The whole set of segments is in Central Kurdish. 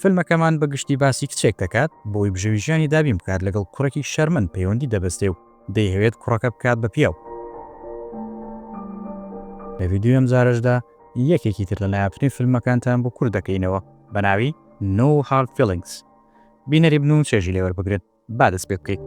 فیلمەکەمان بەگشتی باسی کچێک دەکات بۆی بژەویژیانی دابین بکات لەگەڵ کوڕێکی شەرمن پەیوەندی دەبەستێ و دەیهەوێت کوڕەکە بکات بە پیاو. لە ڤیدیۆ ئەم جارەشدا یەکێکی تر لە لایەنی فیلمەکانتان بۆ کورد دەکەینەوە بە ناوی No Hard Feelings. بینەری بن و چێژی لێوەربگرێت با دەست پێ بکەیت.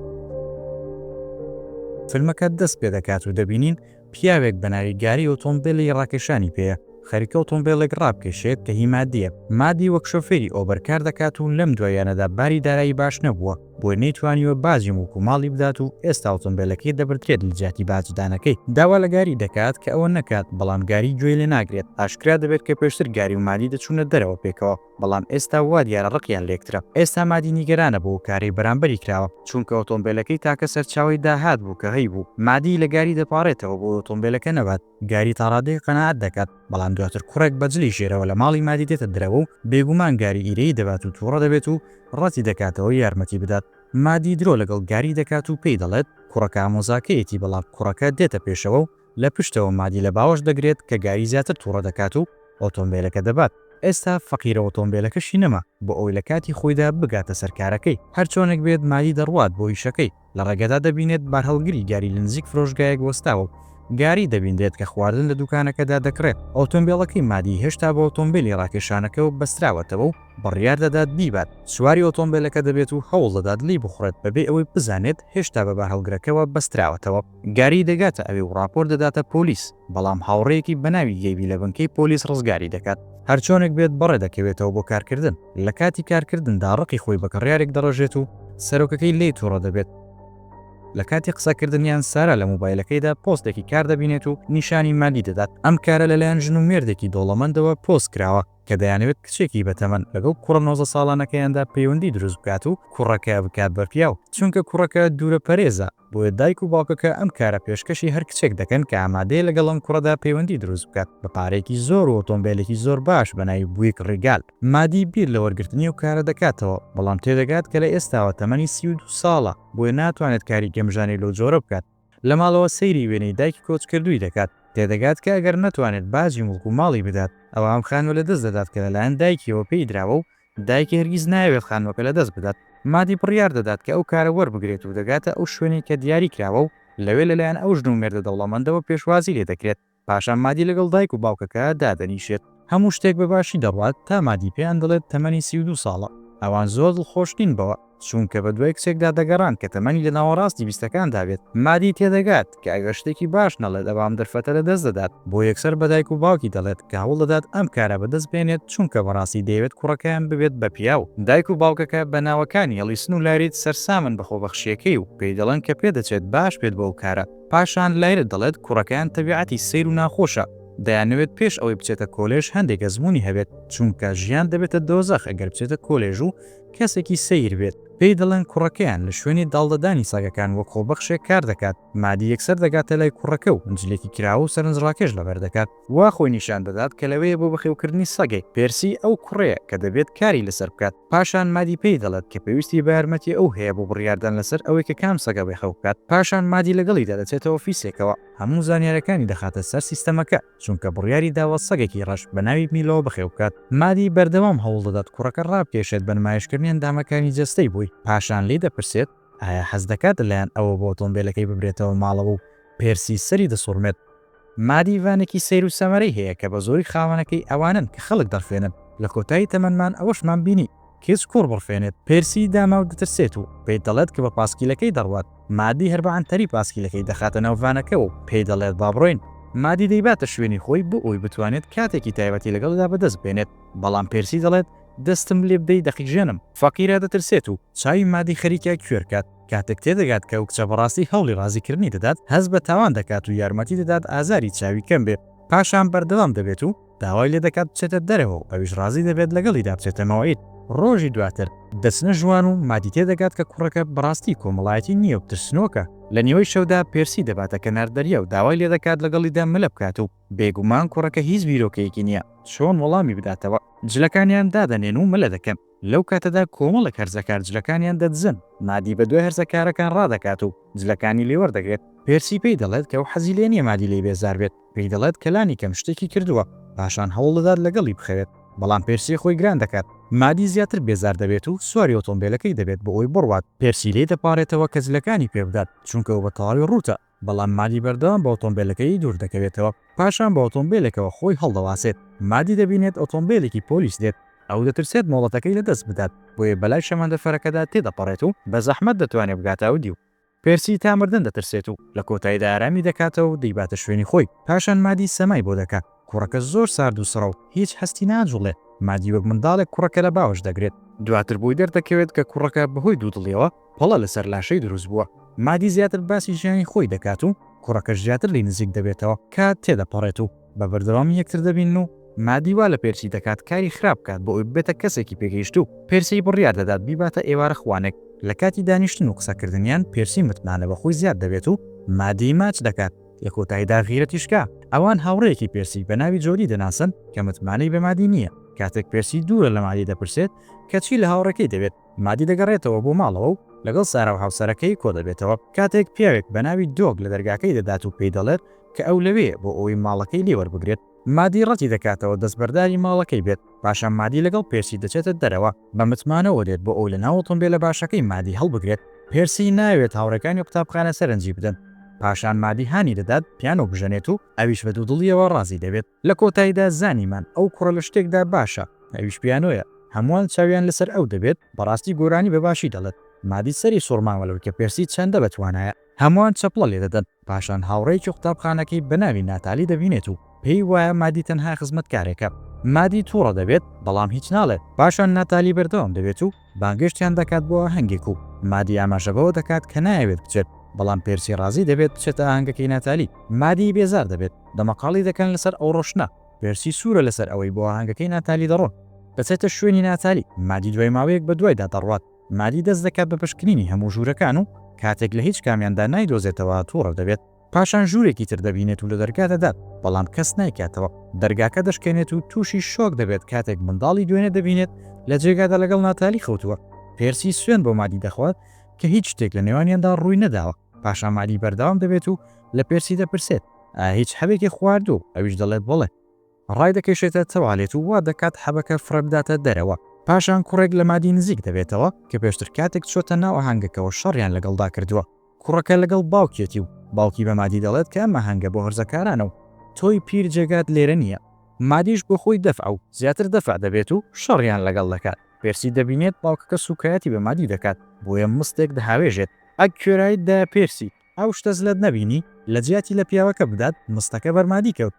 فیلمەکە دەست پێ دەکات و دەبینین پیاوێک بە ناوی گاری ئۆتۆمبیلی ڕاکێشانی پێیە. خەریکە ئۆتۆمبیلێک ڕابکێشێت کە هی مادیە. مادی وەک شۆفێری ئۆبەرکار دەکات و لەم دوایانەدا باری دارایی باش نەبووە بۆی نەیتوانیوە بازی موک و ماڵی بدات و ئێستا ئۆتۆمبیلەکەی دەبردرێت لە جیاتی باجدانەکەی. داوا لە گاری دەکات کە ئەوە نەکات بەڵام گاری گوێ لێ ناگرێت. ئاشکرا دەبێت کە پێشتر گاری و مادی دەچوونە دەرەوە پێکەوە بەڵام ئێستا وا دیارە ڕقیان لێکترە. ئێستا مادی نیگەرانە بۆ کارەی بەرامبەری کراوە چونکە ئۆتۆمبیلەکەی تاکە سەرچاوی داهات بوو کە هەی بوو. مادی لە گاری دەپارێتەوە بۆ ئۆتۆمبیلەکە نەبات. گاری تا ڕادەی قەنەعەت دەکات بەڵام دواتر کوڕێک بەجلی ژێرەوە لە ماڵی مادی دێتە درەوە و بێگومان گاری ئیرەی دەبات و تووڕە دەبێت و ڕەتی دەکاتەوە یارمەتی بدات. مادی درۆ لەگەڵ گاری دەکات و پێی دەڵێت کوڕەکە ئامۆزاکەیەتی بەڵام کوڕەکە دێتە پێشەوە و لە پشتەوە مادی لە باوەش دەگرێت کە گاری زیاتر تووڕە دەکات و ئۆتۆمبیلەکە دەبات. ئێستا فەقیرە ئۆتۆمبیلەکەشی نەما بۆ ئەوی لە کاتی خۆیدا بگاتە سەرکارەکەی. هەرچۆنێک بێت مادی دەڕوات بۆ ئیشەکەی. لە ڕێگەدا دەبینێت بارهەڵگری گاری لە نزیک فرۆشگایەک وەستاوە. گاری دەبیندێت کە خواردن لە دوکانەکەدا دەکرێت. ئۆتۆمبیلەکەی مادی هێشتا بۆ ئۆتۆمبیلی ڕاکێشانەکەەوە بەستراوەتەوە و بڕیار دەدات بیبات. سواری ئۆتۆمبیلەکە دەبێت و هەوڵ دەدات لی بخڕێت بەبێ ئەوەی بزانێت هێشتا بە بارهەڵگرەکەەوە بەستراوەتەوە. گاری دەگاتە ئەوێ و راپۆر دەداتە پۆلیس بەڵام هاوڕێیەکی بەناوی گەیبی لە بنکەی پۆلیس ڕزگاری دەکات. هەرچۆنێک بێت بەڕێ دەکەوێتەوە بۆ کارکردن. لە کاتی کارکردندا ڕقی خۆی بە کڕیارێک دەڕژێت و سەرۆکەکەی لێی تووڕە دەبێت. لە کاتی قسەکردنیان سارا لە مۆبایلەکەیدا پۆستێکی کار دەبینێت و نیشانی مادی دەدات. ئەم کارە لەلایەن ژن و مێردێکی دۆڵەمەندەوە پۆست کراوە کە دەیانەوێت کچێکی بەتەمەن لەگەڵ کوڕە 9 ساڵانەکەیاندا پەیوەندی دروست بکات و کوڕەکە بکات بەرپیا و چونکە کوڕەکە دوورە پەرێزە بۆیە دایک و باوکەکە ئەم کارە پێشکەشی هەر کچێک دەکەن کە ئامادەیە لەگەڵ ئەم کوڕەدا پەیوەندی دروست بکات بە پارێکی زۆر و ئۆتۆمبیلێکی زۆر باش بەناوی بوویک ڕێگال. مادی بیر لە وەرگرتنی و کارە دەکاتەوە بەڵام تێدەگات کە لە ئێستاوە تەمەنی 32 ساڵە بۆیە ناتوانێت کاری گەمژانی لەو جۆرە بکات. لە ماڵەوە سەیری وێنەی دایکی کۆچکردووی دەکات. تێدەگات کە ئەگەر نەتوانێت بازی مڵک و ماڵی بدات ئەوە ئەم خانوە لە دەست دەدات کە لەلایەن دایکیەوە پێی دراوە و دایکی هەرگیز ناوێت خانوەکە لە دەست بدات. مادی بڕیار دەدات کە ئەو کارە وەربگرێت و دەگاتە ئەو شوێنی کە دیاری کراوە و لەوێ لەلایەن ئەو ژن و مێردە دەوڵەمەندەوە پێشوازی لێ دەکرێت. پاشان مادی لەگەڵ دایک و باوکەکە دادەنیشێت. هەموو شتێک بەباشی دەڕوات تا مادی پێیان دەڵێت تەمەنی 32 ساڵە. ئەوان زۆر دڵخۆشتین بەوە چونکە بە دوای کچێکدا دەگەڕان کە تەمەنی لە ناوەڕاستی 20ەکاندا بێت. مادی تێدەگات کە ئەگەر شتێکی باش نەڵێت ئەوام دەرفەتە لە دەست دەدات بۆ یەکسەر بە دایک و باوکی دەڵێت کە هەوڵ دەدات ئەم کارە بەدەست بێنێت چونکە بەڕاستی دەیەوێت کوڕەکەیان ببێت بە پیاو. دایک و باوکەکە بە ناوەکانی هەڵیسن و لاریت سەرسامن بەخۆبەخشیەکەی و پێی دەڵێن کە پێدەچێت باش بێت بەو کارە. پاشان لایرت دەڵێت کوڕەکەیان تەبیعەتی سەیر و ناخۆشە. دەیانەوێت پێش ئەوەی بچێتە کۆلێژ هەندێک ئەزمموی هەبێت چونکە ژیان دەبێتە دۆزەخ ئەگەر بچێتە کۆلێژ و کەسێکی سەیر بێت. پێی دەڵێن کوڕەکەیان لە شوێنی داڵدەدانی ساگەکان وەک خۆبەخشێک کار دەکات. مادی یەکسەر دەگاتە لای کوڕەکە و ئەنجلێکی کراوە و سەرنجڕاکێش لەبەر دەکات. وا خۆی نیشان دەدات کە لەوەیە بۆ بەخێوکردنی سەگەی پێرسی ئەو کوڕەیە کە دەبێت کاری لەسەر بکات. پاشان مادی پێی دەڵێت کە پێویستی بە یارمەتی ئەو هەیە بۆ بڕیاردان لەسەر ئەوەی کە کام سەگە بەخێو بکات. پاشان مادی لەگەڵیدا دەچێتەوە ئۆفیسێکەوە هەموو زانیارەکانی دەخاتە سەر سیستەمەکە چونکە بڕیاری داوە سەگێکی ڕەش بە ناوی میلەوە بەخێو بکات. مادی بەردەوام هەوڵ دەدات کوڕەکە ڕابکێشێت بە نمایشکردنی ئەندامەکانی جەستەی بووی. پاشان لێ دەپرسێت ئایا حەز دەکات لەلایەن ئەوە بۆ ئۆتۆمبیلەکەی ببرێتەوە ماڵەوە و پێرسی سەری دەسوڕمێت. مادی وانێکی سەیر و سەمەرەی هەیە کە بە زۆری خاوەنەکەی ئەوانن کە خەڵک دەرفێنن. لە کۆتایی تەمەنمان ئەوەشمان بینی کێچ کوڕ بڕفێنێت. پێرسی داما و دەترسێت و پێی دەڵێت کە بە پاسکیلەکەی دەڕوات. مادی هەر بە عنتەری پاسکیلەکەی دەخاتە ناوڤانەکەەوە و پێی دەڵێت با بڕۆین. مادی دەیباتە شوێنی خۆی بۆ ئەوی بتوانێت کاتێکی تایبەتی لەگەڵدا بەدەست بێنێت بەڵام پێرسی دەڵێت دەستم لێ بدەی دەقیژێنم. فەقیرە دەترسێت و چاوی مادی خەریکە کوێرکات. کاتێک تێدەگات کە ئەو کچە بەڕاستی هەوڵی ڕازیکردنی دەدات هەز بە تاوان دەکات و یارمەتی دەدات ئازاری چاوی کەم بێت. پاشان بەردەوام دەبێت و داوای لێ دەکات بچێتە دەرەوە و ئەویش ڕازی دەبێت لەگەڵیدا بچێتە مەوعید. ڕۆژی دواتر دەچنە ژوان و مادی تێدەگات کە کوڕەکە بەڕاستی کۆمەڵایەتی نییە و ترسنۆکە. لە نیوەی شەودا پێرسی دەباتە کەنار دەریا و داوای لێ دەکات لەگەڵیدا ملە بکات و بێگومان کوڕەکە هیچ بیرۆکەیەکی نییە چۆن وەڵامی بداتەوە. جلەکانیان دادەنێن و ملە دەکەن. لەو کاتەدا کۆمەڵێک هەرزەکار جلەکانیان دەدزن. مادی بە دوای هەرزەکارەکان ڕادەکات و جلەکانی لێوەردەگرێت. پێرسی پێی دەڵێت کە ئەو حەزی لێ نییە مادی لێی بێزار بێت. پێی دەڵێت کەلانی کەم شتێکی کردووە. پاشان هەوڵ دەدات لەگەڵی بخەوێت. بەڵام پێرسی خۆی گران دەکات مادی زیاتر بێزار دەبێت و سواری ئۆتۆمبیلەکەی دەبێت بۆ ئەوی بڕوات پێرسی لێ دەپارێتەوە کە جلەکانی پێبدات چونکە ئەو بە تەواوی ڕوتە بەڵام مادی بەردەوام بە ئۆتۆمبیلەکەی دوور دەکەوێتەوە پاشان بە ئۆتۆمبیلێکەوە خۆی هەڵدەواسێت مادی دەبینێت ئۆتۆمبیلێکی پۆلیس دێت ئەو دەترسێت مۆڵەتەکەی لەدەست بدات بۆیە بەلای شەمەندەفەرەکەدا تێدەپەڕێت و بە زەحمەت دەتوانێت بگاتەوە دی و پێرسی تا مردن دەترسێت و لە کۆتاییدا ئارامی دەکاتەوە و دەیباتە شوێنی خۆی پاشان مادی سەمای بۆ دەکات کوڕەکە زۆر سارد و سڕە و هیچ هەستی ناجوڵێت مادی وەک منداڵێک کوڕەکە لە باوەش دەگرێت دواتر بۆی دەردەکەوێت کە کوڕەکە بەهۆی دوودڵیەوە پەڵە لەسەر لاشەی دروست بووە مادی زیاتر باسی ژیانی خۆی دەکات و کوڕەکە زیاتر لی نزیک دەبێتەوە کات تێدەپەڕێت و بە بەردەوامی یەکتر دەبین و مادی وا لە پێرسی دەکات کاری خراپ بکات بۆ ئەوی بێتە کەسێکی پێگەیشت و پێرسی بڕیار دەدات بیباتە ئێوارە خوانێک لە کاتی دانیشتن و قسەکردنیان پێرسی متمانە بەخۆی زیاد دەبێت و مادی ماچ دەکات لە کۆتاییدا غیرەتیشکا ئەوان هاوڕێیەکی پێرسی بە ناوی جۆری دەناسن کە متمانەی بە مادی نییە کاتێک پێرسی دوورە لە مادی دەپرسێت کەچی لە هاوڕەکەی دەبێت مادی دەگەڕێتەوە بۆ ماڵەوە و لەگەڵ سارا و هاوسەرەکەی کۆ دەبێتەوە کاتێک پیاوێک بە ناوی دۆگ لە دەرگاکەی دەدات و پێی دەڵێت کە ئەو لەوێ بۆ ئەوی ماڵەکەی لێوەربگرێت مادی ڕەتی دەکاتەوە دەستبەرداری ماڵەکەی بێت پاشان مادی لەگەڵ پێرسی دەچێتە دەرەوە بە متمانەوە دێت بۆ ئەو لە ناو ئۆتۆمبیلە باشەکەی مادی هەڵبگرێت پێرسی ناوێت هاوڕەکانی و قوتابخانە سەرنجی بدەن پاشان مادی هانی دەدات پیانۆ بژەنێت و ئەویش بە دوودڵیەوە ڕازی دەبێت لە کۆتاییدا زانیمان ئەو کوڕە لە شتێکدا باشە ئەویش پیانۆیە هەمووان چاویان لەسەر ئەو دەبێت بەڕاستی گۆرانی بەباشی دەڵێت مادی سەری سوڕماوەلەوە کە پێرسی چەندە بەتوانایە هەمووان چەپڵە لێ دەدەن پاشان هاوڕێکی قوتابخانەکەی بەناوی ناتالی دەبینێت و پێی وایە مادی تەنها خزمەتکارێکە مادی تووڕە دەبێت بەڵام هیچ ناڵێت پاشان ناتالی بەردەوام دەبێت و بانگشتیان دەکات بۆ ئاهەنگێک و مادی ئاماژەبەوە دەکات کە نایەوێت بچێت بەڵام پێرسی ڕازی دەبێت بچێتە ئاهەنگەکەی ناتالی مادی بێزار دەبێت دەمەقاڵی دەکەن لەسەر ئەو ڕۆشنە پێرسی سوورە لەسەر ئەوەی بۆ ئاهەنگەکەی ناتالی دەڕۆن دەچێتە شوێنی ناتالی مادی دوای ماوەیەک بە دوایدا دەڕوات مادی دەست دەکات بە پشکنینی هەموو ژوورەکان و کاتێک لە هیچ کامیاندا نایدۆزێتەوە تووڕە دەبێت پاشان ژوورێکی تر دەبینێت و لە دەرگا دەدات بەڵام کەس نایکاتەوە دەرگاکە دەشکێنێت و تووشی شۆک دەبێت کاتێک منداڵی دوێنێ دەبینێت لە جێگادا لەگەڵ ناتالی خەوتووە پێرسی سوێن بۆ مادی دەخوات کە هیچ شتێک لە نێوانیاندا ڕووی نەداوە پاشان مادی بەردەوام دەبێت و لە پێرسی دەپرسێت هیچ حەبێکی خواردوو ئەویش دەڵێت بڵێ ڕای دەکەشێتە تەوالێت و وا دەکات حەبەکە فڕەبداتە دەرەوە پاشان کوڕێک لە مادی نزیک دەبێتەوە کە پێشتر کاتێک چۆتە ناو ئاهەنگەکەەوە شەڕیان لەگەڵدا کردووە کوڕەکە لەگەڵ باوکێتی و باوکی بە مادی دەڵێت کە ئەمە هەنگە بۆ هەرزەکارانە و تۆی پیر جێگات لێرە نییە مادیش بۆ خۆی دەفع و زیاتر دەفع دەبێت و شەڕیان لەگەڵ دەکات پێرسی دەبینێت باوکەکە سوکایەتی بە مادی دەکات بۆیە مستێک دەهاوێژێت ئەک کوێراییتدا پێرسی ئەو شتە زلت نەبینی لە جیاتی لە پیاوەکە بدات مستەکە بەرمادی کەوت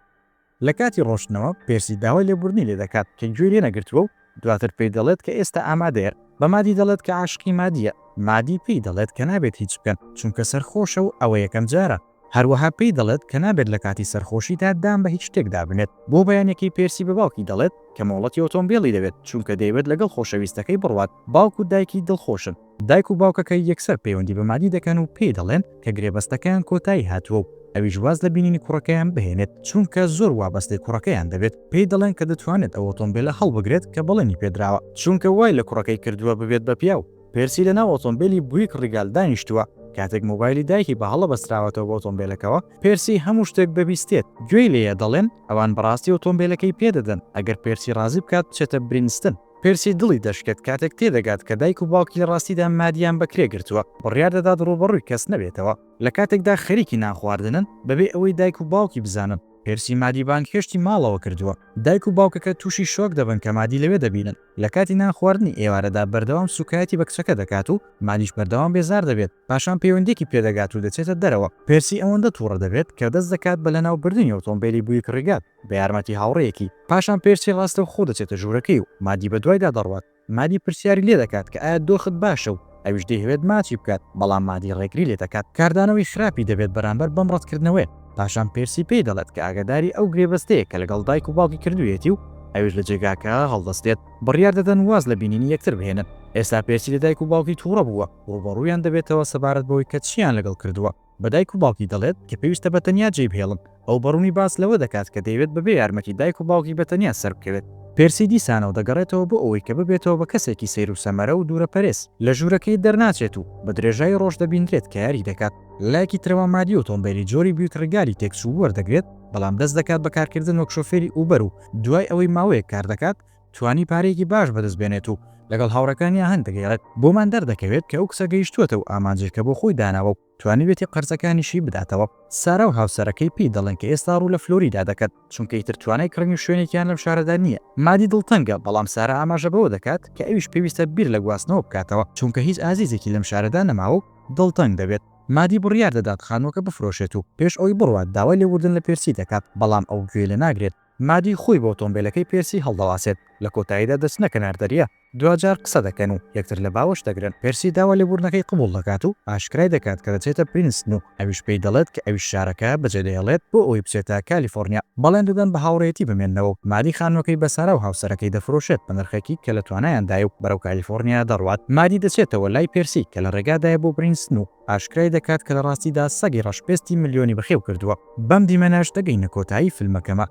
لە کاتی ڕۆشتنەوە پێرسی داوای لێبوردنی لێ دەکات کە گوێ لێ نەگرتووە و دواتر پێی دەڵێت کە ئێستا ئامادەیە بە مادی دەڵێت کە عاشقی مادیە مادی پێی دەڵێت کە نابێت هیچ بکەن چونکە سەرخۆشە و ئەوە یەکەم جارە هەروەها پێی دەڵێت کە نابێت لە کاتی سەرخۆشیدا دام بە هیچ شتێکدا بنێت بۆ بەیانێکی پێرسی بە باوکی دەڵێت کە مۆڵەتی ئۆتۆمبیلی دەبێت چونکە دەیەوێت لەگەڵ خۆشەویستەکەی بڕوات باوک و دایکی دڵخۆشن دایک و باوکەکەی یەکسەر پەیوەندی بە مادی دەکەن و پێی دەڵێن کە گرێبەستەکەیان کۆتایی هاتووە و ئەویش واز لە بینینی کوڕەکەیان بهێنێت چونکە زۆر وابەستەی کوڕەکەیان دەبێت پێی دەڵێن کە دەتوانێت ئەو ئۆتۆمبیلە هەڵبگرێت کە بەڵێنی پێدراوە چونکە وای لە کوڕەکەی کردووە ببێت بە پیاو پێرسی لە ناو ئۆتۆمبیلی بوویک ڕیگال دانیشتووە کاتێک مۆبایلی دایکی بە هەڵە بەستراوەتەوە بۆ ئۆتۆمبیلەکەەوە پێرسی هەموو شتێک بەبیستێت گوێی لێیە دەڵێن ئەوان بەڕاستی ئۆتۆمبیلەکەی پێدەدەن ئەگەر پێرسی ڕازی بکات بچێتە برینستن پێرسی دڵی دەشکێت کاتێک تێدەگات کە دایک و باوکی لە ڕاستیدا مادیان بەکرێ گرتووە بڕیار دەدات ڕوبەڕووی کەس نەبێتەوە لە کاتێکدا خەریکی ناخواردنن بەبێ ئەوەی دایک و باوکی بزانن پێرسی مادی بانگهێشتی ماڵەوە کردووە دایک و باوکەکە تووشی شۆک دەبن کە مادی لەوێ دەبینن لە کاتی ناخواردنی ئێوارەدا بەردەوام سوکایەتی بە کچەکە دەکات و مادیش بەردەوام بێزار دەبێت پاشان پەیوەندێکی پێدەگات و دەچێتە دەرەوە پێرسی ئەوەندە تووڕە دەبێت کە دەست دەکات بە لەناو بردننی ئۆتۆمبیلی بوویک ڕێگات بە یارمەتی هاوڕەیەکی پاشان پێرسی ڕاستە خۆ دەچێتە ژوورەکەی و مادی بە دوایدا دەڕوات مادی پرسیاری لێ دەکات کە ئایا دۆخت باشە و ئەویش دەیەوێت ماچی بکات بەڵام مادی ڕێگری لێ دەکات کاردانەوەی خراپی دەبێت بەرامبەر بەم ڕەتکردنەوەی پاشان پێرسی پێی دەڵێت کە ئاگاداری ئەو گرێبەستەیە کە لەگەڵ دایک و باوکی کردوێتی و ئەویش لە جێگاکە هەڵدەستێت بڕیار دەدەن واز لە بینینی یەکتر بهێنن ئێستا پێرسی لە دایک و باوکی تووڕە بووە ڕوبەڕوویان دەبێتەوە سەبارەت بەوەی کە چیان لەگەڵ کردووە بە دایک و باوکی دەڵێت کە پێویستە بەتەنیا جێبهێڵن ئەو بەڕوونی باس لەوە دەکات کە دەیەوێت بەبێ یارمەتی دایک و باوکی بەتەنیا سەر بکەوێت پێرسی دیسانەوە دەگەڕێتەوە بۆ ئەوەی کە ببێتەوە بە کەسێکی سیر و سەمەرە و دوورە پەرێز لە ژوورەکەی دەرناچێت و بە درێژای ڕۆژ دەبیندرێت کە یاری دەکات لایەکی ترەوە مادی ئۆتۆمبیلی جۆری بیوتڕگاری تێکس و وەردەگرێت بەڵام دەست دەکات بە کارکردن وەک شۆفێری ئوبەر و دوای ئەوەی ماوەیە کار دەکات توانی پارێکی باش بەدەستبێنێت و لەگەڵ هاوڕەکانی هەندەگەێت بۆمان دەردەکەوێت کە ئەو کەسە گەیشتووەتە و ئامانجێکە بۆ خۆی داناوە و توانیوێتی قەرزەکانیشی بداتەوە. سارا و هاوسەرەکەی پێی دەڵێن کە ئێستا ڕوو لە فلۆریدا دەکات چونکە ئیتر توانای کڕنگی شوێنێکیان لەم شارەدا نییە. مادی دڵتەنگە بەڵام سارا ئاماژە بەوە دەکات کە ئەویش پێویستە بیر لە گواستنەوە بکاتەوە چونکە هیچ ئازیزێکی لەم شارەدا نەماوە و دڵتەنگ دەبێت. مادی بڕیار دەدات خانووەکە بفرۆشێت و پێش ئەوی بڕوات داوای لێبوردن لە پێرسی دەکات بەڵام ئەو گوێ لە ناگرێت. مادی خۆی بۆ ئۆتۆمبیلەکەی پێرسی هەڵدەواسێت لە کۆتاییدا دەچنە کەناردەریە دوجار قسە دەکەن و یەکتر لە باوەش دەگرن. پێرسی داوا لێبوردنەکەی قبول دەکات و ئاشکرای دەکات کە دەچێتە پرینستن و ئەویش پێی دەڵێت کە ئەویش شارەکە بەجێدەهێڵێت بۆ ئەوی بچێتە کالیفۆرنیا. بەڵێن دەدەن بە هاوڕێتی بمێننەوە. مادی خانووەکەی بە سارا و هاوسەرەکەی دەفرۆشێت بە نرخێکی کە لە توانایاندای و بەرەو کالیفۆرنیا دەڕوات. مادی دەچێتەوە لای پێرسی کە لە ڕێگادایە بۆ پرینستن و ئاشکرای دەکات کە لە ڕاستیدا سەگی ڕەشپێستی ملیۆنی بەخێو کردووە. بەم دیمەناش دەگەینە کۆتایی فیلمەکەمە.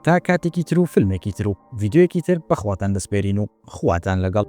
تا کاتێکی تر و فیلمێکی تر و ڤیدیۆیەکی تر بەخواتان دەسپێرین و خواتان لەگەڵ.